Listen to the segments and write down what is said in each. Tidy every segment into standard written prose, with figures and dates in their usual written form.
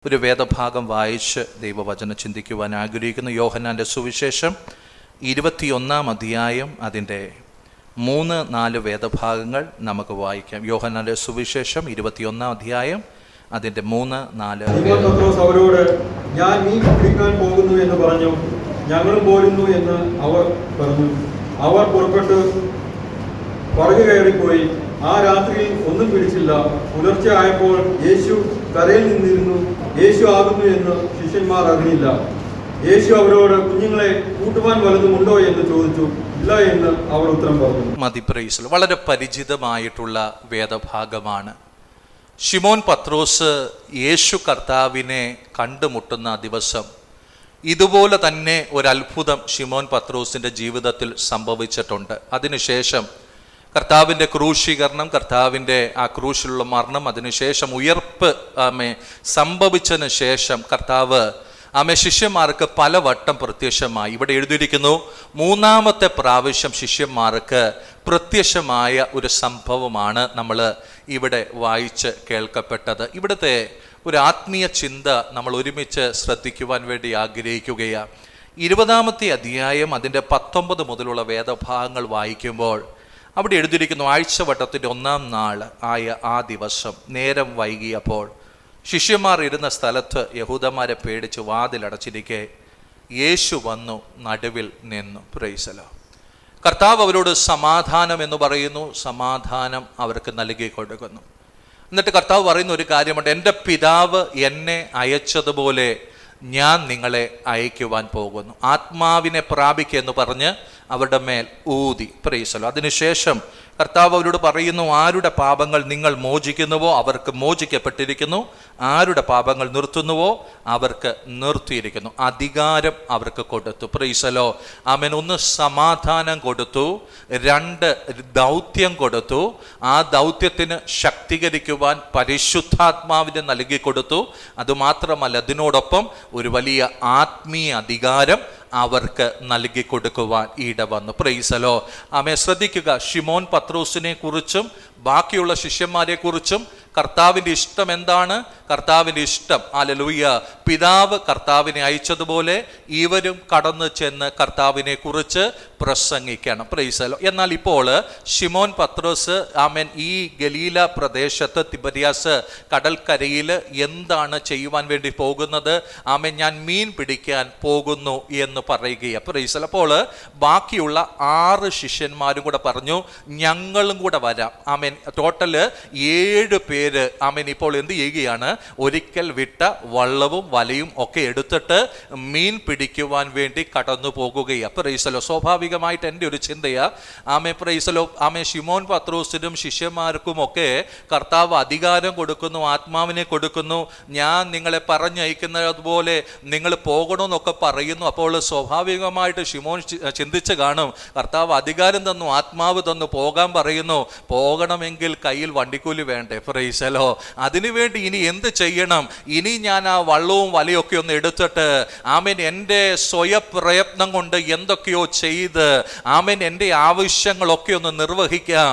ഒരു വേദഭാഗം വായിച്ച് ദൈവവചനം ചിന്തിക്കുവാൻ ആഗ്രഹിക്കുന്നു. യോഹന്നാൻ്റെ സുവിശേഷം 21-ാം അധ്യായം, അതിൻ്റെ 3-4 വേദഭാഗങ്ങൾ നമുക്ക് വായിക്കാം. യോഹന്നാൻ്റെ സുവിശേഷം 21-ാം അധ്യായം, അതിൻ്റെ 3-4. പത്രോസ് അവരോട്, ഞാൻ മീൻ പിടിക്കാൻ പോകുന്നു എന്ന് പറഞ്ഞു. ഞങ്ങളും പോരുന്നു എന്ന് അവർ പറഞ്ഞു. അവർ പുറപ്പെട്ട് പടക് കയറിപ്പോയി. ആ രാത്രിയിൽ ഒന്നും പിടിച്ചില്ല. പുലർച്ചെ ആയപ്പോൾ യേശു കരയിൽ നിന്നിരുന്നു. യേശു ആകുന്നു എന്ന് ശിഷ്യന്മാർ അറിഞ്ഞില്ല. യേശു അവരോട്, കുഞ്ഞുങ്ങളെ കൂട്ടുവാൻ വല്ലതുമുണ്ടോ എന്ന് ചോദിച്ചു. ഇല്ല എന്ന് അവർ ഉത്തരം പറഞ്ഞു. മതിപ്രൈസ്. വളരെ പരിചിതമായിട്ടുള്ള വേദഭാഗമാണ്. ശിമോൻ പത്രോസ് യേശു കർത്താവിനെ കണ്ടുമുട്ടുന്ന ദിവസം ഇതുപോലെ തന്നെ ഒരത്ഭുതം ശിമോൻ പത്രോസിൻ്റെ ജീവിതത്തിൽ സംഭവിച്ചിട്ടുണ്ട്. അതിനുശേഷം കർത്താവിൻ്റെ ക്രൂശീകരണം, കർത്താവിൻ്റെ ആ ക്രൂശിലുള്ള മരണം, അതിനുശേഷം ഉയർപ്പ് സംഭവിച്ചതിന് ശേഷം കർത്താവ് ശിഷ്യന്മാർക്ക് പലവട്ടം പ്രത്യക്ഷമായി. ഇവിടെ എഴുതിയിരിക്കുന്നു, 3-ാമത്തെ പ്രാവശ്യം ശിഷ്യന്മാർക്ക് പ്രത്യക്ഷമായ ഒരു സംഭവമാണ് നമ്മൾ ഇവിടെ വായിച്ച് കേൾക്കപ്പെട്ടത്. ഇവിടുത്തെ ഒരു ആത്മീയ ചിന്ത നമ്മൾ ഒരുമിച്ച് ശ്രദ്ധിക്കുവാൻ വേണ്ടി ആഗ്രഹിക്കുകയാണ്. 20-ാമത്തെ അധ്യായം അതിൻ്റെ 19 മുതലുള്ള വേദഭാഗങ്ങൾ വായിക്കുമ്പോൾ അവിടെ എഴുതിയിരിക്കുന്നു, ആഴ്ചവട്ടത്തിൻ്റെ 1-ാം നാൾ ആയ ആ ദിവസം നേരം വൈകിയപ്പോൾ ശിഷ്യന്മാർ ഇരുന്ന സ്ഥലത്ത് യഹൂദന്മാരെ പേടിച്ച് വാതിലടച്ചിരിക്കെ യേശു വന്നു നടുവിൽ നിന്നു. Price the Lord. കർത്താവ് അവരോട് സമാധാനം എന്ന് പറയുന്നു. സമാധാനം അവർക്ക് നൽകി കൊടുക്കുന്നു. എന്നിട്ട് കർത്താവ് പറയുന്ന ഒരു കാര്യമുണ്ട്, എൻ്റെ പിതാവ് എന്നെ അയച്ചതുപോലെ ഞാൻ നിങ്ങളെ അയക്കുവാൻ പോകുന്നു. ആത്മാവിനെ പ്രാപിക്കുക എന്ന് പറഞ്ഞ് അവരുടെ മേൽ ഊതി. Price the Lord. അതിനുശേഷം കർത്താവ് അവരോട് പറയുന്നു, ആരുടെ പാപങ്ങൾ നിങ്ങൾ മോചിക്കുന്നുവോ അവർക്ക് മോചിക്കപ്പെട്ടിരിക്കുന്നു, ആരുടെ പാപങ്ങൾ നിർത്തുന്നുവോ അവർക്ക് നിർത്തിയിരിക്കുന്നു. അധികാരം അവർക്ക് കൊടുത്തു. Praise the Lord. ആമേൻ. 1 സമാധാനം കൊടുത്തു, 2 ദൗത്യം കൊടുത്തു. ആ ദൗത്യത്തിന് ശക്തീകരിക്കുവാൻ പരിശുദ്ധാത്മാവിനെ നൽകി കൊടുത്തു. അതുമാത്രമല്ല, അതിനോടൊപ്പം ഒരു വലിയ ആത്മീയ അധികാരം അവർക്ക് നൽകി കൊടുക്കുവാൻ ഇടവന്നു. Praise the Lord. ആമേൻ. ശ്രദ്ധിക്കുക, ശിമോൻ പത്രോസിനെ കുറിച്ചും ബാക്കിയുള്ള ശിഷ്യന്മാരെ കുറിച്ചും കർത്താവിൻ്റെ ഇഷ്ടം എന്താണ്? കർത്താവിൻ്റെ ഇഷ്ടം, ഹല്ലേലൂയ, പിതാവ് കർത്താവിനെ അയച്ചതുപോലെ ഇവരും കടന്നു ചെന്ന് കർത്താവിനെ കുറിച്ച് പ്രസംഗിക്കണം. Price the Lord. എന്നാൽ ഇപ്പോൾ ശിമോൻ പത്രോസ് ആമേൻ ഈ ഗലീല പ്രദേശത്ത് തിബരിയാസ് കടൽക്കരയിൽ എന്താണ് ചെയ്യുവാൻ വേണ്ടി പോകുന്നത്? ആമേൻ, ഞാൻ മീൻ പിടിക്കാൻ പോകുന്നു എന്ന് പറയുകയാണ്. Price the Lord. അപ്പോൾ ബാക്കിയുള്ള 6 ശിഷ്യന്മാരും കൂടെ പറഞ്ഞു, ഞങ്ങളും കൂടെ വരാം. ആമേൻ. ടോട്ടല് 7 പേര് ആമേൻ ഇപ്പോൾ എന്ത് ചെയ്യുകയാണ്? ഒരിക്കൽ വിട്ട വള്ളവും വലയും ഒക്കെ എടുത്തിട്ട് മീൻ പിടിക്കുവാൻ വേണ്ടി കടന്നു പോകുകയാണ്. Price the Lord. സ്വാഭാവികമായിട്ട് എൻ്റെ ഒരു ചിന്തയാ, ആമേൻ, പ്രൈസ് ദി ലോർഡ്, ആമേൻ, ശിമോൻ പത്രോസിനും ശിഷ്യന്മാർക്കും ഒക്കെ കർത്താവ് അധികാരം കൊടുക്കുന്നു, ആത്മാവിനെ കൊടുക്കുന്നു. ഞാൻ നിങ്ങളെ പറഞ്ഞയക്കുന്നതുപോലെ നിങ്ങൾ പോകണമെന്നൊക്കെ പറയുന്നു. അപ്പോൾ സ്വാഭാവികമായിട്ട് ശിമോൻ ചിന്തിച്ച് കാണും, കർത്താവ് അധികാരം തന്നു, ആത്മാവ് തന്നു, പോകാൻ പറയുന്നു, പോകണമെങ്കിൽ കയ്യിൽ വണ്ടിക്കൂലി വേണ്ടേ? Price the Lord. അതിനുവേണ്ടി ഇനി എന്ത് ചെയ്യണം? ഇനി ഞാൻ ആ വള്ളവും വലയൊക്കെ ഒന്ന് എടുത്തിട്ട് ആമേൻ എൻ്റെ സ്വയപ്രയത്നം കൊണ്ട് എന്തൊക്കെയോ ചെയ്ത് ആമേൻ എൻ്റെ ആവശ്യങ്ങളൊക്കെ ഒന്ന് നിർവഹിക്കാം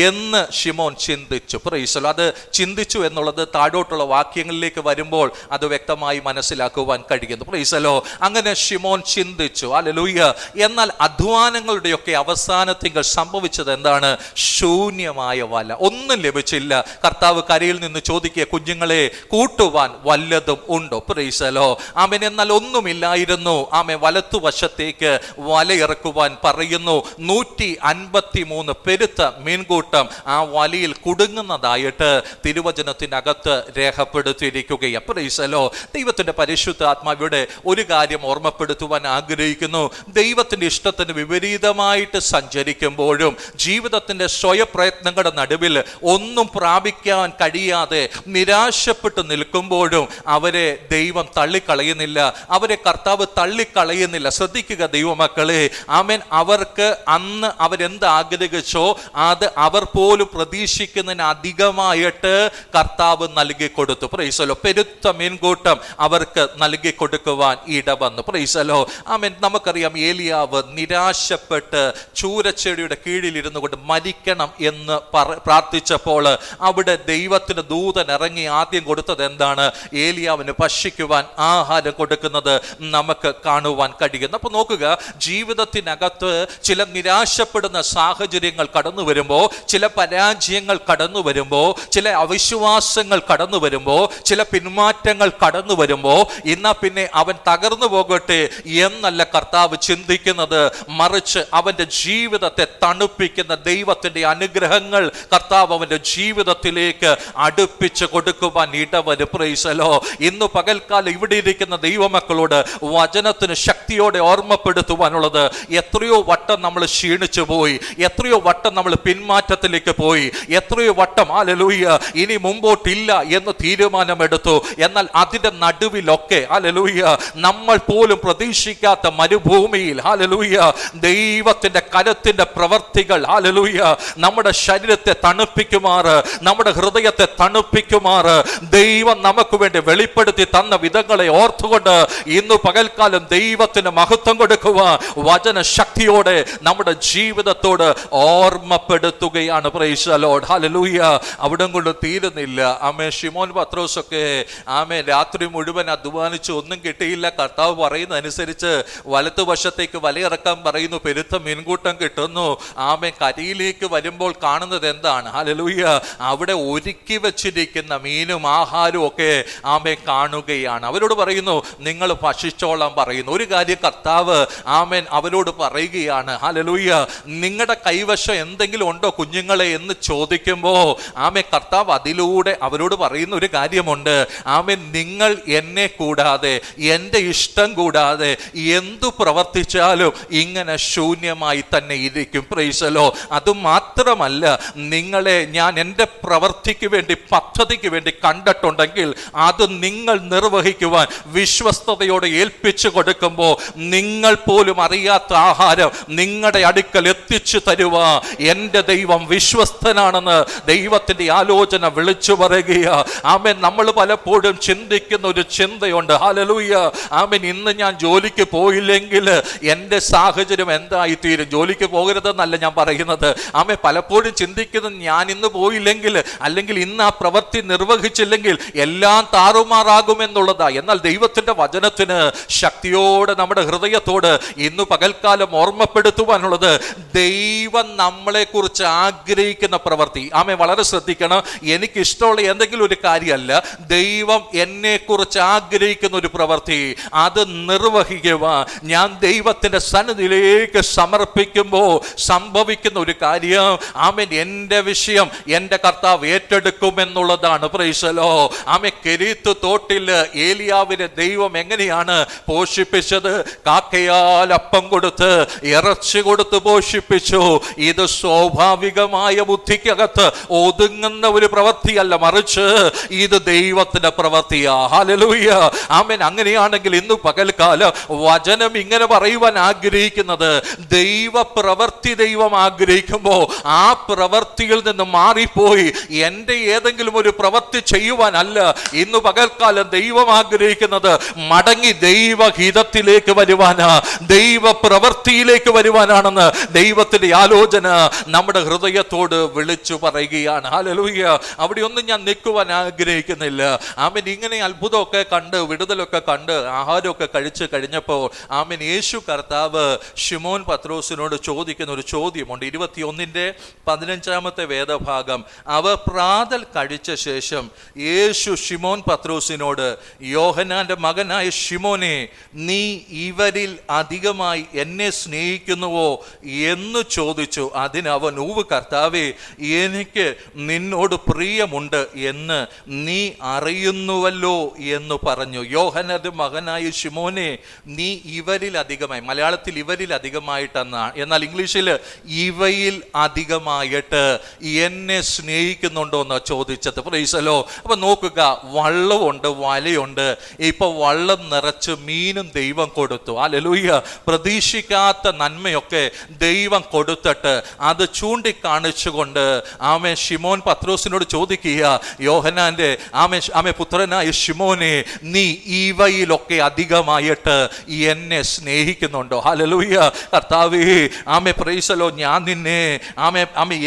എന്ന് ശിമോൻ ചിന്തിച്ചു. Price the Lord. അത് ചിന്തിച്ചു എന്നുള്ളത് താഴോട്ടുള്ള വാക്യങ്ങളിലേക്ക് വരുമ്പോൾ അത് വ്യക്തമായി മനസ്സിലാക്കുവാൻ കഴിയുന്നു. Price the Lord. അങ്ങനെ ശിമോൻ ചിന്തിച്ചു. ഹല്ലേലൂയ. എന്നാൽ അധ്വാനങ്ങളുടെയൊക്കെ അവസാനത്തിൽ സംഭവിച്ചത് എന്താണ്? ശൂന്യമായ വല, ഒന്നും ലഭിച്ചില്ല. കർത്താവ് കരയിൽ നിന്ന് ചോദിക്കുക, കുഞ്ഞുങ്ങളെ കൂട്ടുവാൻ വല്ലതും ഉണ്ടോ? Praise the Lord. ആമേൻ. എന്നാൽ ഒന്നുമില്ലായിരുന്നു. ആമേൻ. വലത്തുവശത്തേക്ക് വലയിറക്കുവാൻ പറയുന്നു. 153 പെരുത്ത മീൻകൂട്ടം ആ വലയിൽ കുടുങ്ങുന്നതായിട്ട് തിരുവചനത്തിനകത്ത് രേഖപ്പെടുത്തിയിരിക്കുകയാണ്. Praise the Lord. ദൈവത്തിന്റെ പരിശുദ്ധ ആത്മാവിടെ ഒരു കാര്യം ഓർമ്മപ്പെടുത്തുവാൻ ആഗ്രഹിക്കുന്നു. ദൈവത്തിന്റെ ഇഷ്ടത്തിന് വിപരീതമായിട്ട് സഞ്ചരിക്കുമ്പോഴും ജീവിതത്തിന്റെ സ്വയപ്രയത്നങ്ങളുടെ നടുവിൽ ഒന്നും പ്രാപിക്കാൻ കഴിയാതെ നിരാശപ്പെട്ട് നിൽക്കുമ്പോഴും അവരെ ദൈവം തള്ളിക്കളയുന്നില്ല, അവരെ കർത്താവ് തള്ളിക്കളയുന്നില്ല. ശ്രദ്ധിക്കുക ദൈവമക്കളെ, ആമേൻ. അവർക്ക് അന്ന് അവരെന്ത് ആഗ്രഹിച്ചോ അത് അവർ പോലും പ്രതീക്ഷിക്കുന്നതിന് അധികമായിട്ട് കർത്താവ് നൽകി കൊടുത്തു. Praise the Lord. പെരുത്ത മീൻകൂട്ടം അവർക്ക് നൽകി കൊടുക്കുവാൻ ഇടവന്നു. Praise the Lord. ആമേൻ. നമുക്കറിയാം, ഏലിയാവ് നിരാശപ്പെട്ട് ചൂരച്ചെടിയുടെ കീഴിൽ ഇരുന്നു കൊണ്ട് മരിക്കണം എന്ന് പ്രാർത്ഥിച്ചപ്പോൾ അവിടെ ദൈവത്തിന് ദൂതൻ ഇറങ്ങി ആദ്യം കൊടുത്തത് എന്താണ്? ഏലിയാവിന് ഭക്ഷിക്കുവാൻ ആഹാരം കൊടുക്കുന്നത് നമുക്ക് കാണുവാൻ കഴിയുന്നു. അപ്പൊ നോക്കുക, ജീവിതത്തിനകത്ത് ചില നിരാശപ്പെടുന്ന സാഹചര്യങ്ങൾ കടന്നു വരുമ്പോൾ, ചില പരാജയങ്ങൾ കടന്നു വരുമ്പോൾ, ചില അവിശ്വാസങ്ങൾ കടന്നു വരുമ്പോൾ, ചില പിന്മാറ്റങ്ങൾ കടന്നു വരുമ്പോൾ, ഇന്നാ പിന്നെ അവൻ തകർന്നു പോകട്ടെ എന്നല്ല കർത്താവ് ചിന്തിക്കുന്നത്. മറിച്ച് അവന്റെ ജീവിതത്തെ തണുപ്പിക്കുന്ന ദൈവത്തിന്റെ അനുഗ്രഹങ്ങൾ കർത്താവ് അവന്റെ ജീവിതത്തിലേക്ക് അടുപ്പിച്ച് കൊടുക്കുവാൻ ഇടവരും. Price the Lord. ഇന്ന് പകൽക്കാലം ഇവിടെ ഇരിക്കുന്ന ദൈവമക്കളോട് വചനത്തിന് ശക്തിയോടെ ഓർമ്മപ്പെടുത്തുവാനുള്ളത്, എത്രയോ വട്ടം നമ്മൾ ക്ഷീണിച്ചു പോയി, എത്രയോ വട്ടം നമ്മൾ പിന്മാറ്റത്തിലേക്ക് പോയി, എത്രയോ വട്ടം ഹല്ലേലൂയ ഇനി മുമ്പോട്ടില്ല എന്ന് തീരുമാനമെടുത്തു. എന്നാൽ അതിന്റെ നടുവിലൊക്കെ ഹല്ലേലൂയ നമ്മൾ പോലും പ്രതീക്ഷിക്കാത്ത മരുഭൂമിയിൽ ഹല്ലേലൂയ ദൈവത്തിന്റെ കരത്തിന്റെ പ്രവർത്തികൾ ഹല്ലേലൂയ നമ്മുടെ ശരീരത്തെ തണുപ്പിക്കുമാറ്, നമ്മുടെ ഹൃദയത്തെ തണുപ്പിക്കുമാറ് ദൈവം നമുക്ക് വേണ്ടി വെളിപ്പെടുത്തി തന്ന വിധങ്ങളെ ഓർത്തുകൊണ്ട് ഇന്ന് പകൽക്കാലം ദൈവത്തിന് മഹത്വം കൊടുക്കുക, വചന ശക്തിയോടെ നമ്മുടെ ജീവിതത്തോട് ഓർമ്മപ്പെടുത്തുകയാണ്. Price the Lord. ഹല്ലേലൂയ. അവിടം കൊണ്ട് തീരുന്നില്ല. ആമേൻ. ശിമോൻ പത്രോസൊക്കെ ആമേൻ രാത്രി മുഴുവൻ അധ്വാനിച്ച് ഒന്നും കിട്ടിയില്ല. കർത്താവ് പറയുന്ന അനുസരിച്ച് വലത്തുവശത്തേക്ക് വലയിറക്കാൻ പറയുന്നു, പെരുത്ത മീൻകൂട്ടം കിട്ടുന്നു. ആമേൻ. കരയിലേക്ക് വരുമ്പോൾ കാണുന്നത് എന്താണ്? ഹല്ലേലൂയ. അവിടെ ഒരുക്കി വെച്ചിരിക്കുന്ന മീനും ആഹാരവും ഒക്കെ ആമേൻ കാണുകയാണ്. അവരോട് പറയുന്നു, നിങ്ങൾ ഭക്ഷിച്ചോളാൻ പറയുന്നു. ഒരു കാര്യം കർത്താവ് ആമേൻ അവരോട് പറയുകയാണ്. ഹല്ലേലൂയ. നിങ്ങളുടെ കൈവശം എന്തെങ്കിലും ഉണ്ടോ കുഞ്ഞുങ്ങളെ എന്ന് ചോദിക്കുമ്പോ ആമേൻ കർത്താവ് അതിലൂടെ അവരോട് പറയുന്ന ഒരു കാര്യമുണ്ട്. ആമേൻ, നിങ്ങൾ എന്നെ കൂടാതെ, എൻ്റെ ഇഷ്ടം കൂടാതെ എന്തു പ്രവർത്തിച്ചാലും ഇങ്ങനെ ശൂന്യമായി തന്നെ ഇരിക്കും. Price the Lord. അതുമാത്രമല്ല, നിങ്ങളെ ഞാൻ എൻ്റെ പ്രവൃത്തിക്ക് വേണ്ടി, പദ്ധതിക്ക് വേണ്ടി കണ്ടിട്ടുണ്ടെങ്കിൽ അത് നിങ്ങൾ നിർവഹിക്കുവാൻ വിശ്വസ്തയോടെ ഏൽപ്പിച്ചു കൊടുക്കുമ്പോൾ നിങ്ങൾ പോലും അറിയാത്ത ആഹാരം നിങ്ങളുടെ അടുക്കൽ എത്തിച്ചു തരുക എൻ്റെ ദൈവം വിശ്വസ്തനാണെന്ന് ദൈവത്തിന്റെ ആലോചന വിളിച്ചു പറയുക. ആമേൻ. നമ്മൾ പലപ്പോഴും ചിന്തിക്കുന്ന ഒരു ചിന്തയുണ്ട്. ഹല്ലേലൂയ. ആമേൻ. ഇന്ന് ഞാൻ ജോലിക്ക് പോയില്ലെങ്കിൽ എൻ്റെ സാഹചര്യം എന്തായിത്തീരും? ജോലിക്ക് പോകരുതെന്നല്ല ഞാൻ പറയുന്നത്. ആമേൻ. പലപ്പോഴും ചിന്തിക്കുന്നത്, ഞാൻ ഇന്ന് പോയില്ലെങ്കിൽ, അല്ലെങ്കിൽ ഇന്ന് ആ പ്രവൃത്തി നിർവഹിച്ചില്ലെങ്കിൽ എല്ലാം താറുമാറാകുമെന്നുള്ളതാ. എന്നാൽ ദൈവത്തിന്റെ വചനത്തിന് ശക്തിയോടെ നമ്മുടെ ഹൃദയത്തോട് ഇന്ന് പകൽക്കാലം ഓർമ്മപ്പെടുത്തുവാനുള്ളത്, ദൈവം നമ്മളെ കുറിച്ച് ആഗ്രഹിക്കുന്ന പ്രവൃത്തി. ആമേ, വളരെ ശ്രദ്ധിക്കണം. എനിക്ക് ഇഷ്ടമുള്ള എന്തെങ്കിലും ഒരു കാര്യമല്ല, ദൈവം എന്നെ കുറിച്ച് ആഗ്രഹിക്കുന്ന ഒരു പ്രവൃത്തി, അത് നിർവഹിക്കുക. ഞാൻ ദൈവത്തിന്റെ സന്നിധിയിലേക്ക് സമർപ്പിക്കുമ്പോൾ സംഭവിക്കുന്ന ഒരു കാര്യം, ആമേൻ, എൻ്റെ വിഷയം എൻ്റെ കർത്താവ് ഏറ്റെടുക്കുമെന്നുള്ളതാണ്. Praise the Lord. ആമേൻ. കെരീത്ത് തോട്ടിൽ ഏലിയാവിനെ ദൈവം എങ്ങനെയാണ് പോഷിപ്പിച്ചത്? കാക്കയാൽ അപ്പം കൊടുത്ത്, ഇറച്ചി കൊടുത്ത് പോഷിപ്പിച്ചു. ഇത് സ്വാഭാവികമായ ബുദ്ധിക്കകത്ത് ഒതുങ്ങുന്ന ഒരു പ്രവൃത്തിയല്ല, മറിച്ച് ഇത് ദൈവത്തിന്റെ പ്രവൃത്തിയാ. ഹല്ലേലൂയ. ആമേൻ. അങ്ങനെയാണെങ്കിൽ ഇന്ന് പകൽക്കാലം വചനം ഇങ്ങനെ പറയുവാൻ ആഗ്രഹിക്കുന്നത്, ദൈവ പ്രവൃത്തി ദൈവം ആഗ്രഹിക്കുമ്പോൾ ആ പ്രവൃത്തിയിൽ നിന്ന് മാറിപ്പോയി എൻ്റെ ഏതെങ്കിലും ഒരു പ്രവൃത്തി ചെയ്യുവാനല്ല ഇന്ന് പകൽക്കാലം ദൈവം ആഗ്രഹിക്കുന്നത്. മടങ്ങി ദൈവഹിതത്തിലേക്ക് വരുവാനാ, ദൈവ പ്രവൃത്തിയിലേക്ക് വരുവാനാണെന്ന് ദൈവത്തിന്റെ ആലോചന നമ്മുടെ ഹൃദയത്തോട് വിളിച്ചു പറയുകയാണ്. ഹല്ലേലൂയ. അവിടെ ഒന്നും ഞാൻ നിൽക്കുവാൻ ആഗ്രഹിക്കുന്നില്ല. ആമേൻ. ഇങ്ങനെ അത്ഭുതമൊക്കെ കണ്ട്, വിടുതലൊക്കെ കണ്ട്, ആഹാരമൊക്കെ കഴിച്ച് കഴിഞ്ഞപ്പോൾ ആമേൻ, യേശു കർത്താവ് ശിമോൻ പത്രോസിനോട് ചോദിക്കുന്ന ഒരു ചോദ്യമുണ്ട്. 21:15 വേദഭാഗം. അവർ പ്രാതൽ കഴിച്ച ശേഷം യേശു ശിമോൻ പത്രോസിനോട്, യോഹന്നാന്റെ മകനായ ശിമോനെ, നീ ഇവരിൽ അധികമായി എന്നെ സ്നേഹിക്കുന്നുവോ എന്ന് ചോദിച്ചു. അതിന് അവൻ, ഊവ് കർത്താവേ, എനിക്ക് നിന്നോട് പ്രിയമുണ്ട് എന്ന് നീ അറിയുന്നുവല്ലോ എന്ന് പറഞ്ഞു. യോഹന്നാന്റെ മകനായ ശിമോനെ, നീ ഇവരിൽ അധികമായി, മലയാളത്തിൽ ഇവരിൽ അധികമായിട്ടെന്നാണ്, എന്നാൽ ഇംഗ്ലീഷിൽ ഇവയിൽ അധികമായിട്ട് എന്നെ സ്നേഹിക്കുന്നുണ്ടോ എന്നാണ് ചോദിച്ചത്. Price the Lord. അപ്പൊ നോക്കുക, വള്ളമുണ്ട്, വലയുണ്ട്. ഇപ്പൊ വള്ളം നിറച്ച് മീനും ദൈവം കൊടുത്തു. ഹല്ലേലൂയ. പ്രതീക്ഷിക്കാത്ത നന്മയൊക്കെ ദൈവം കൊടുത്തിട്ട് അത് ചൂണ്ടിക്കാണിച്ചുകൊണ്ട് ശിമോൻ പത്രോസിനോട് ചോദിക്കുക, യോഹന്നാന്റെ പുത്രനായ ശിമോനെ, നീ ഇവയിലൊക്കെ അധികമായിട്ട് എന്നെ സ്നേഹിക്കുന്നുണ്ടോ? ഹല്ലേലൂയ. കർത്താവേ, പ്രൈസ് ദി ലോർഡ്, ഞാൻ നിന്നെ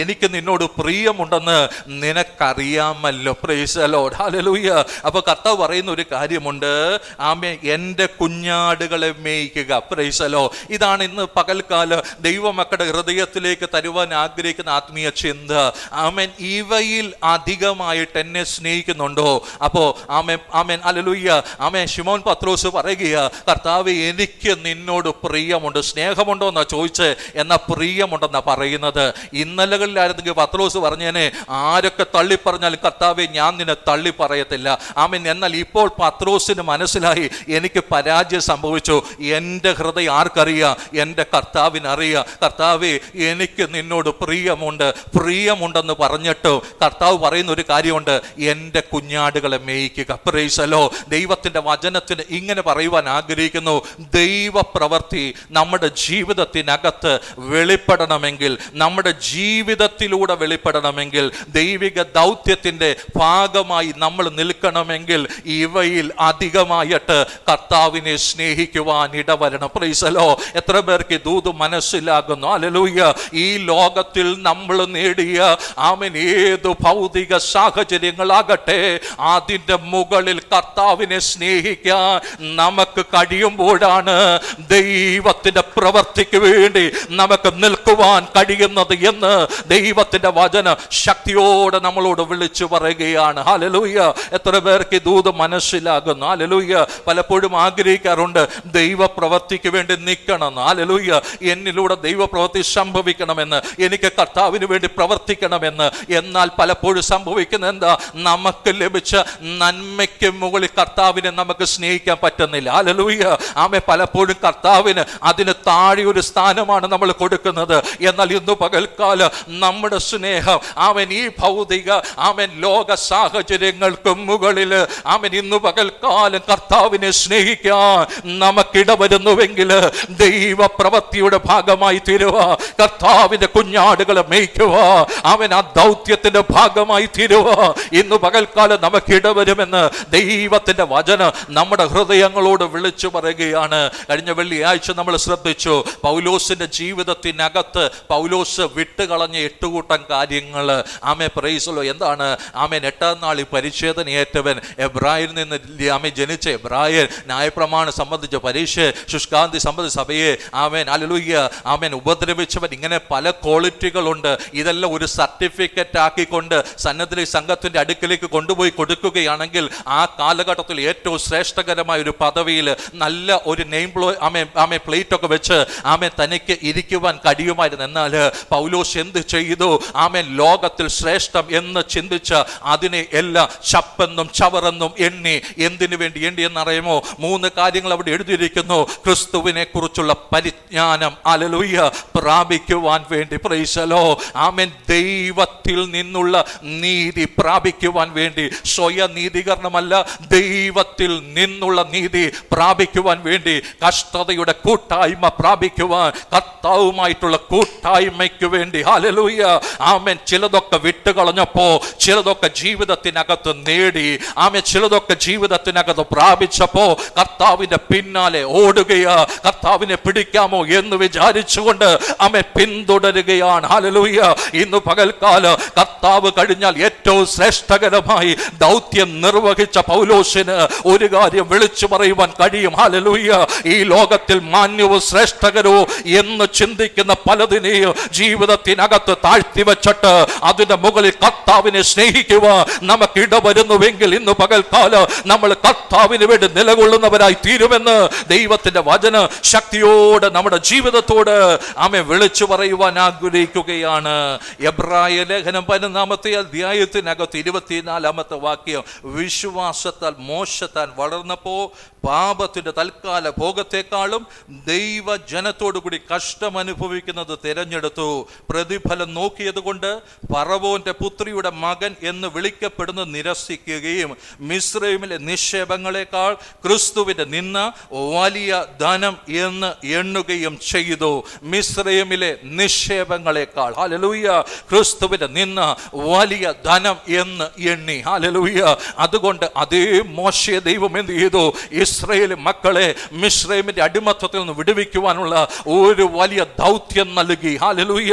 എനിക്ക് നിന്നോട് പ്രിയമുണ്ടെന്ന് നിനക്കറിയാമല്ലോ. Praise the Lord. ഹല്ലേലൂയ. അപ്പൊ കർത്താവ് പറയുന്ന ഒരു കാര്യമുണ്ട്, എൻ്റെ കുഞ്ഞാടുകളെ മേയ്ക്കുക. Praise the Lord. ഇതാണ് ഇന്ന് പകൽക്കാല ദൈവമക്കളുടെ ഹൃദയത്തിലേക്ക് തരുവാൻ ആഗ്രഹിക്കുന്ന ആത്മീയ ചിന്ത. ഇവയിൽ അധികമായിട്ട് എന്നെ സ്നേഹിക്കുന്നുണ്ടോ? അപ്പോ ഹല്ലേലൂയ. ശിമോൻ പത്രോസ് പറയുക, കർത്താവ്, എനിക്ക് നിന്നോട് പ്രിയമുണ്ട്. സ്നേഹമുണ്ടോ എന്നാ ചോദിച്ച്, എന്നാ പ്രിയമുണ്ടെന്നാ പറയുന്നത്. ഇന്നലകളിലായിരുന്നെങ്കിൽ പത്രോസ് പറഞ്ഞേനെ, ആരൊക്കെ തള്ളി പറഞ്ഞാലും കർത്താവെ, ഞാൻ നിന്നെ തള്ളി പറയത്തില്ല. എന്നാൽ ഇപ്പോൾ പത്രോസിന് മനസ്സിലായി, എനിക്ക് പരാജയം സംഭവിച്ചു. എൻ്റെ ഹൃദയം ആർക്കറിയാം? എൻ്റെ കർത്താവിനറിയാം. കർത്താവെ, എനിക്ക് നിന്നോട് പ്രിയമുണ്ടെന്ന് പറഞ്ഞിട്ട് കർത്താവ് പറയുന്ന ഒരു കാര്യമുണ്ട്, എൻ്റെ കുഞ്ഞാടുകളെ മേയ്ക്കുക. Praise the Lord. ദൈവത്തിൻ്റെ വചനത്തിന് ഇങ്ങനെ പറയുവാൻ ആഗ്രഹിക്കുന്നു, ദൈവപ്രവൃത്തി നമ്മുടെ ജീവിതത്തിനകത്ത് വെളിപ്പെടണമെങ്കിൽ, നമ്മുടെ ജീവിതത്തിലൂടെ വെളിപ്പെടണമെങ്കിൽ, ദൈവിക ദൗത്യത്തിൻ്റെ ഭാഗമായി നമ്മൾ നിൽക്കണമെങ്കിൽ ഇവയിൽ അധികമായിട്ട് കർത്താവിനെ സ്നേഹിക്കുവാൻ ഇടവരണം. Price the Lord. എത്ര പേർക്ക് ദൂത് മനസ്സിലാകുന്നു? ഹല്ലേലൂയ. ഈ ലോകത്തിൽ നമ്മൾ നേടിയ ഏതു ഭൗതിക സാഹചര്യങ്ങളാകട്ടെ, അതിൻ്റെ മുകളിൽ കർത്താവിനെ സ്നേഹിക്കാൻ നമുക്ക് കഴിയുമ്പോഴാണ് ദൈവത്തിൻ്റെ പ്രവൃത്തിക്ക് വേണ്ടി നമുക്ക് നിൽക്കുവാൻ കഴിയുന്നത് എന്ന് ദൈവത്തിൻ്റെ വചന ശക്തിയോടെ നമ്മളോട് വിളിച്ചു പറയുകയാണ്. ഹല്ലേലൂയ. എത്ര പേർക്ക് ദൂത് മനസ്സിലാകുന്നു? ഹല്ലേലൂയ. പലപ്പോഴും ആഗ്രഹിക്കാറുണ്ട് ദൈവപ്രവൃത്തിക്ക് വേണ്ടി നിൽക്കണമെന്ന്. ഹല്ലേലൂയ. എന്നിലൂടെ ദൈവപ്രവൃത്തി സംഭവിക്കണമെന്ന്, എനിക്ക് കർത്താവിന് വേണ്ടി പ്രവർത്തിക്കണമെന്ന്. എന്നാൽ പലപ്പോഴും സംഭവിക്കുന്നത് എന്താ? നമുക്ക് ലഭിച്ച നന്മയ്ക്ക് മുകളിൽ കർത്താവിനെ നമുക്ക് സ്നേഹിക്കാൻ പറ്റുന്നില്ല. ഹല്ലേലൂയ. പലപ്പോഴും കർത്താവിന് അതിന് താഴെ ഒരു സ്ഥാനമാണ് നമ്മൾ കൊടുക്കുന്നത്. എന്നാൽ ഇന്ന് പകൽക്കാലം നമ്മുടെ സ്നേഹം ഈ ഭൗതിക ലോക സാഹചര്യങ്ങൾക്ക് മുകളിൽ ഇന്ന് പകൽക്കാലം കർത്താവിനെ സ്നേഹിക്കാൻ നമുക്കിടവരുന്നുവെങ്കിൽ ദൈവപ്രവൃത്തിയുടെ ഭാഗമായി തീരുക, കർത്താവിന്റെ കുഞ്ഞാടുകളെ മേയ്ക്കുക, ആ ദൗത്യത്തിന്റെ ഭാഗമായി തീരുക. ഇന്ന് പകൽക്കാലം നമുക്ക് ഇടവരുമെന്ന് ദൈവത്തിന്റെ വചനം നമ്മുടെ ഹൃദയങ്ങളോട് വിളിച്ചു പറയുകയാണ്. കഴിഞ്ഞ വെള്ളിയാഴ്ച നമ്മൾ ശ്രദ്ധിച്ചു, പൗലോസിന്റെ ജീവിതത്തിനകത്ത് പൗലോസ് വിട്ടുകളഞ്ഞ 8 കൂട്ടം കാര്യങ്ങൾ. Price the Lord. എന്താണ്? 8-ാം നാളിൽ പരിച്ഛേദനയേറ്റവൻ, എബ്രായരിൽ നിന്ന് ജനിച്ച എബ്രായർ, ന്യായപ്രമാണം സംബന്ധിച്ച പരീക്ഷ, ശുഷ്കാന്തി സംബന്ധിച്ച സഭയെ ഹല്ലേലൂയ ഉപദ്രവിച്ചവൻ. ഇങ്ങനെ പല ക്വാളിറ്റികളുണ്ട്. ഇതെല്ലാം ഒരു സർട്ടിഫിക്കറ്റ് ആക്കിക്കൊണ്ട് സന്നദ്ധ സംഘത്തിന്റെ അടുക്കിലേക്ക് കൊണ്ടുപോയി കൊടുക്കുകയാണെങ്കിൽ ആ കാലഘട്ടത്തിൽ ഏറ്റവും ശ്രേഷ്ഠകരമായ ഒരു പദവിയിൽ നല്ല ഒരു നെയിം പ്ലേറ്റ് ഒക്കെ വെച്ച് തനിക്ക് ഇരിക്കുവാൻ കഴിയുമായിരുന്നു. എന്നാൽ പൗലോസ് എന്ത് ചെയ്തു? ലോകത്തിൽ ശ്രേഷ്ഠം എന്ന് ചിന്തിച്ച അതിനെ എല്ലാം ചപ്പെന്നും ചവറെന്നും എണ്ണി. എന്തിനു വേണ്ടി എണ്ണി എന്നറിയുമോ? 3 കാര്യങ്ങൾ അവിടെ എഴുതിയിരിക്കുന്നു. ക്രിസ്തുവിനെ കുറിച്ചുള്ള പരിജ്ഞാനം ഹല്ലേലൂയ പ്രാപിക്കുവാൻ വേണ്ടി. Price the Lord. ദൈവത്തിൽ നിന്നുള്ള നീതി പ്രാപിക്കുവാൻ വേണ്ടി, സ്വയ നീതീകരണമല്ല, ദൈവത്തിൽ നിന്നുള്ള നീതി പ്രാപിക്കുവാൻ വേണ്ടി, കഷ്ടതയുടെ കൂട്ടായ്മ പ്രാപിക്കുവാൻ, കർത്താവുമായിട്ടുള്ള കൂട്ടായ്മയ്ക്ക് വേണ്ടി. ഹല്ലേലൂയ. ചിലതൊക്കെ വിട്ടുകളഞ്ഞപ്പോ ചിലതൊക്കെ ജീവിതത്തിനകത്ത് നേടി, ചിലതൊക്കെ ജീവിതത്തിനകത്ത് പ്രാപിച്ചപ്പോ കർത്താവിന്റെ പിന്നാലെ ഓടുകയാ. കർത്താവിനെ പിടിക്കാമോ എന്ന് വിചാരിച്ചുകൊണ്ട് പിന്തുടരുകയാണ്. ഹല്ലേലൂയ. ഇന്ന് പകൽക്കാലം കർത്താവ് കഴിഞ്ഞാൽ ഏറ്റവും ശ്രേഷ്ഠകരമായി ദൗത്യം നിർവഹിച്ച പൗലോസിന് ഒരു കാര്യം വിളിച്ചു പറയുവാൻ കഴിയും. ഹല്ലേലൂയ. ഈ ലോകത്തിൽ മാന്യവും ശ്രേഷ്ഠകരവും എന്ന് ചിന്തിക്കുന്ന പലതിനെയും ജീവിതത്തിനകത്ത് താഴ്ത്തിവെച്ചിട്ട് അതിന്റെ മുകളിൽ കർത്താവിനെ സ്നേഹിക്കുക നമുക്ക് ഇടവരുന്നുവെങ്കിൽ ഇന്ന് പകൽക്കാലം നമ്മൾ കർത്താവിന് വേണ്ടി നിലകൊള്ളുന്നവരായി തീരുമെന്ന് ദൈവത്തിന്റെ വചന ശക്തിയോടെ നമ്മുടെ ജീവിതത്തോട് വിളിച്ചു പറയുവാൻ ആഗ്രഹിക്കുകയാണ്. എബ്രായ ലേഖനം 11-ാമത്തെ അധ്യായത്തിനകത്ത് 24-ാമത്തെ വാക്യം, വിശ്വാസത്താൽ മോശ താൻ വളർന്നപ്പോ പാപത്തിന്റെ തൽക്കാല ഭോഗത്തെക്കാളും ദൈവജനത്തോടു കൂടി കഷ്ടം അനുഭവിക്കുന്നത് തിരഞ്ഞെടുത്തു. പ്രതിഫലം നോക്കിയത് കൊണ്ട് ഫറവോന്റെ പുത്രിയുടെ മകൻ എന്ന് വിളിക്കപ്പെടുന്നത് നിരസിക്കുകയും മിസ്രൈമിലെ നിക്ഷേപങ്ങളെക്കാൾ ക്രിസ്തുവിന്റെ നിന്ന വലിയ ധനം എന്ന് എണ്ണുകയും ചെയ്തു. മിസ്രൈമിലെ നിക്ഷേപങ്ങളെക്കാൾ ഹല്ലേലൂയ ക്രിസ്തുവിന്റെ നിന്ന വലിയ ധനം എന്ന് എണ്ണി. ഹല്ലേലൂയ. അതുകൊണ്ട് അതേ മോശയെ ദൈവം എന്ത് ചെയ്തു? ഇസ്രായേൽ മക്കളെ മിസ്രൈമിന്റെ അടിമത്തത്തിൽ നിന്ന് വിടുവിക്കുവാനുള്ള ഒരു വലിയ ദൗത്യം നൽകി. ഹല്ലേലൂയ.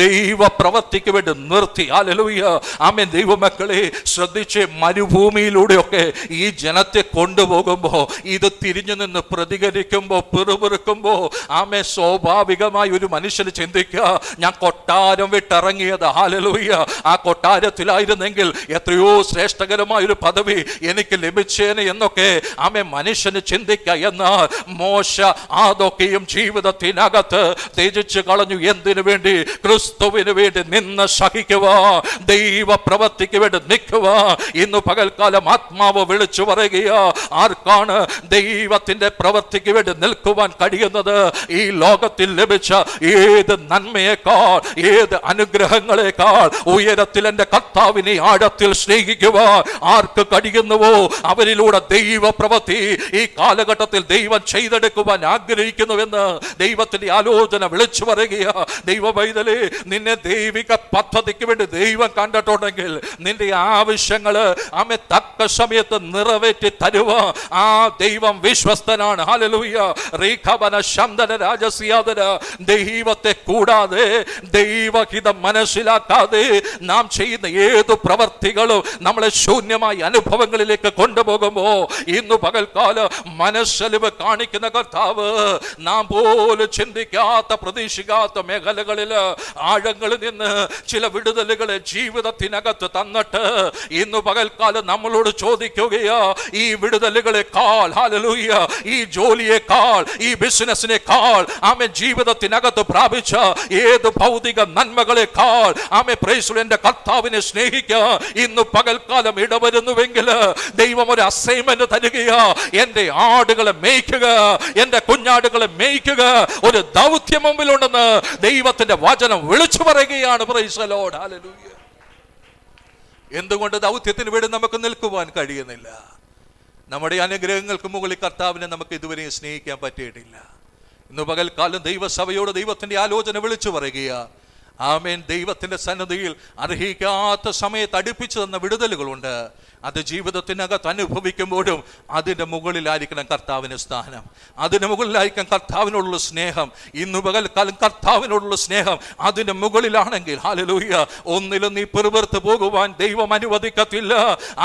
ദൈവ പ്രവൃത്തിക്ക് വേണ്ടി നിർത്തി. ഹല്ലേലൂയ. ആമേൻ. ദൈവമക്കളെ ശ്രദ്ധിച്ച്, മരുഭൂമിയിലൂടെയൊക്കെ ഈ ജനത്തെ കൊണ്ടുപോകുമ്പോ ഇത് തിരിഞ്ഞു നിന്ന് പ്രതികരിക്കുമ്പോ പിറുപിറുക്കുമ്പോ ആമേ സ്വാഭാവികമായി ഒരു മനുഷ്യന് ചിന്തിക്കുക, ഞാൻ കൊട്ടാരം വിട്ടിറങ്ങിയത് ഹല്ലേലൂയ ആ കൊട്ടാരത്തിലായിരുന്നെങ്കിൽ എത്രയോ ശ്രേഷ്ഠകരമായ ഒരു പദവി എനിക്ക് ലഭിച്ചേനെ എന്നൊക്കെ ആമേ മനുഷ്യന് ചിന്തിക്കുക. എന്നാൽ മോശ അതൊക്കെയും ജീവിതത്തിനകത്ത് ത്യജിച്ചു കളഞ്ഞു. എന്തിനു വേണ്ടി? ക്രിസ്തുവിന് വേണ്ടി നിന്ന് സഹിക്കുക, ദൈവ പ്രവൃത്തിക്ക് വേണ്ടി നിൽക്കുക. ഇന്ന് പകൽക്കാലം ആത്മാവ് വിളിച്ചു പറയുക, ആർക്കാണ് ദൈവത്തിന്റെ പ്രവൃത്തിക്ക് വേണ്ടി നിൽക്കുവാൻ കഴിയുന്നത്? ഈ ലോകത്തിൽ ലഭിച്ച ഏത് നന്മയേക്കാൾ, ഏത് അനുഗ്രഹങ്ങളെക്കാൾ ഉയരത്തിൽ എൻ്റെ കർത്താവിനെ ആഴത്തിൽ സ്നേഹിക്കുക ആർക്ക് കഴിയുന്നുവോ അവരിലൂടെ ദൈവ പ്രവൃത്തി ഈ കാലഘട്ടത്തിൽ ദൈവം ചെയ്തെടുക്കുവാൻ ആഗ്രഹിക്കുന്നുവെന്ന് ദൈവത്തിന്റെ ആലോചന വിളിച്ചു പറയുക. ദൈവ പൈതലേ, നിന്നെ ദൈവിക പദ്ധതിക്ക് വേണ്ടി ദൈവം കണ്ടിട്ടുണ്ടെങ്കിൽ നിന്റെ ആവശ്യങ്ങൾ ആമേ തക്ക സമയത്ത് നിറവേറ്റി തരുക ആ ദൈവം വിശ്വസ്തനാണ്. ഹല്ലേലൂയ. റീഖബന ശംദന രാജസിയാദന. ദൈവത്തെ കൂടാതെ, ദൈവഹിതം മനസ്സിലാക്കാതെ നാം ചെയ്യുന്ന ഏതു പ്രവർത്തികളും നമ്മളെ ശൂന്യമായ അനുഭവങ്ങളിലേക്ക് കൊണ്ടുപോകുമ്പോ ഇന്ന് പകൽക്കാലം മനസ്സലിവ് കാണിക്കുന്ന കർത്താവ് നാം പോലും ചിന്തിക്കാത്ത പ്രതീക്ഷിക്കാത്ത മേഖലകളിൽ ആഴങ്ങളിൽ നിന്ന് ചില വിടുതലുകളെ ജീവിതത്തിനകത്ത് തന്നിട്ട് ഇന്ന് പകൽക്കാലം നമ്മളോട് ചോദിക്കുകയാ, ഈ വിടുതലുകളെക്കാൾ ഹല്ലേലൂയ ഈ ജോലിയേക്കാൾ ഈ ബിസിനസിനേക്കാൾ ആമേ ജീവിതത്തിനകത്ത് പ്രാപിച്ച ഏത് ഭൗതിക നന്മകളെക്കാൾ ആമേ പ്രൈസ് എന്റെ കർത്താവിനെ സ്നേഹിക്കുക ഇന്ന് പകൽക്കാലം ഇടവരുന്നുവെങ്കിൽ ദൈവം ഒരു അസൈൻമെന്റ് തരികയാ. എന്റെ ആടുകളെ മേയ്ക്കുക, എന്റെ കുഞ്ഞാടുകളെ മേയ്ക്കുക. ഒരു ദൗത്യം മുമ്പിലുണ്ടെന്ന് ദൈവത്തിന്റെ വചനം വിളിച്ചു പറയുകയാണ്. Price the Lord. ഹല്ലേലൂയ. എന്തുകൊണ്ട് ദൗത്യത്തിന് വേണ്ടി നമുക്ക് നിൽക്കുവാൻ കഴിയുന്നില്ല? നമ്മുടെ അനുഗ്രഹങ്ങൾക്ക് മുകളിൽ കർത്താവിനെ നമുക്ക് ഇതുവരെയും സ്നേഹിക്കാൻ പറ്റിയിട്ടില്ല. ഇന്ന് പകൽക്കാലം ദൈവസഭയോട് ദൈവത്തിന്റെ ആലോചന വിളിച്ചു പറയുക. ആമേൻ. ദൈവത്തിന്റെ സന്നിധിയിൽ അർഹിക്കാത്ത സമയത്ത് അടുപ്പിച്ചു തന്ന വിടുതലുകളുണ്ട്. അത് ജീവിതത്തിനകത്ത് അനുഭവിക്കുമ്പോഴും അതിൻ്റെ മുകളിലായിരിക്കണം കർത്താവിന് സ്ഥാനം, അതിന് മുകളിലായിരിക്കണം കർത്താവിനോടുള്ള സ്നേഹം. ഇന്ന് പകൽക്കാലം കർത്താവിനോടുള്ള സ്നേഹം അതിന് മുകളിലാണെങ്കിൽ ഹല്ലേലൂയ ഒന്നിലും നീ പിറുപിറുത്ത് പോകുവാൻ ദൈവം അനുവദിക്കത്തില്ല.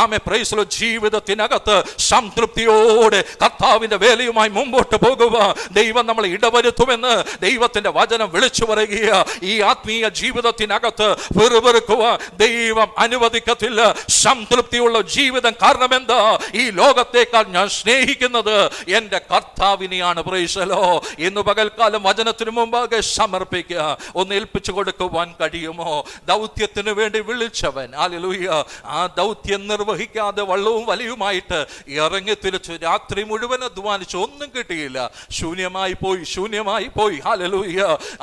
ആമേ പ്രൈസ് ദി ലോർഡ്. ജീവിതത്തിനകത്ത് സംതൃപ്തിയോടെ കർത്താവിന്റെ വേലയുമായി മുമ്പോട്ട് പോകുക ദൈവം നമ്മളെ ഇടവരുത്തുമെന്ന് ദൈവത്തിന്റെ വചനം വിളിച്ചു പറയുക. ഈ ആത്മീയ ജീവിതത്തിനകത്ത് പിറുപിറുക്കുക ദൈവം അനുവദിക്കത്തില്ല. സംതൃപ്തിയുള്ള ജീവിതം. കാരണം എന്താ? ഈ ലോകത്തേക്കാൾ ഞാൻ സ്നേഹിക്കുന്നത് എൻ്റെ കർത്താവിനെയാണ്. Price the Lord. ഇന്ന് പകൽക്കാലം വചനത്തിന് മുമ്പാകെ സമർപ്പിക്കുക. ഒന്ന് ഏൽപ്പിച്ചു കൊടുക്കുവാൻ കഴിയുമോ? ദൗത്യത്തിന് വേണ്ടി വിളിച്ചവൻ ഹല്ലേലൂയ ആ ദൗത്യം നിർവഹിക്കാതെ വള്ളവും വലിയുമായിട്ട് ഇറങ്ങി തിരിച്ചു. രാത്രി മുഴുവൻ അധ്വാനിച്ചു, ഒന്നും കിട്ടിയില്ല. ശൂന്യമായി പോയി. Hallelujah.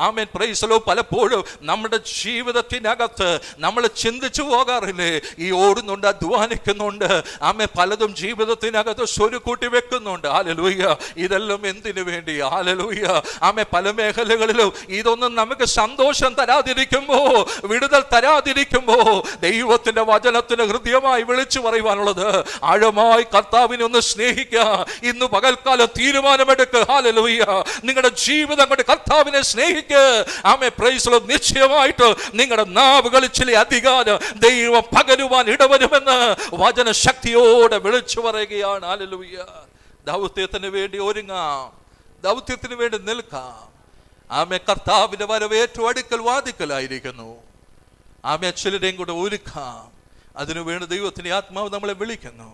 Amen. Price the Lord. പലപ്പോഴും നമ്മുടെ ജീവിതത്തിനകത്ത് നമ്മൾ ചിന്തിച്ചു പോകാറില്ലേ, ഈ ഓടുന്നുണ്ട്, അധ്വാനിക്കുന്നുണ്ട്, ആമേ പലതും ജീവിതത്തിനകത്ത് സ്വരുക്കൂട്ടി വെക്കുന്നുണ്ട്. ഹല്ലേലൂയ. ഇതെല്ലാം എന്തിനു വേണ്ടിയാ? ഹല്ലേലൂയ. ആമേ പല മേഖലകളിലും ഇതൊന്നും നമുക്ക് സന്തോഷം തരാതിരിക്കുമ്പോ, വിടുതൽ തരാതിരിക്കുമ്പോ ദൈവത്തിന്റെ വചനത്തിന് ഹൃദയമായി വിളിച്ചു പറയുവാനുള്ളത് ആഴമായി കർത്താവിനെ ഒന്ന് സ്നേഹിക്കുക. ഇന്ന് പകൽക്കാലം തീരുമാനമെടുക്കുക. ഹല്ലേലൂയ. നിങ്ങളുടെ ജീവിതം കൊണ്ട് കർത്താവിനെ സ്നേഹിക്കുക. ആമേ പ്രൈസ് ദി ലോർഡ്. നിശ്ചയമായിട്ട് നിങ്ങളുടെ നാവുകളിൽ ചില അധികാരം ദൈവം പകരുവാൻ ഇടവരുമെന്ന് വചന ശക്തിയോടെ വിളിച്ചു പറയുകയാണ്. ഹല്ലേലൂയ. ദൗത്യത്തിന് വേണ്ടി ഒരുങ്ങാം, ദൗത്യത്തിന് വേണ്ടി നിൽക്കാം. ആമേ കർത്താവിന്റെ വരവ് ഏറ്റവും അടുക്കൽ വാതിക്കലായിരിക്കുന്നു. ആമേ ചിലരെയും കൂടെ ഒരുക്കാം. അതിനുവേണ്ടി ദൈവത്തിന്റെ ആത്മാവ് നമ്മളെ വിളിക്കുന്നു.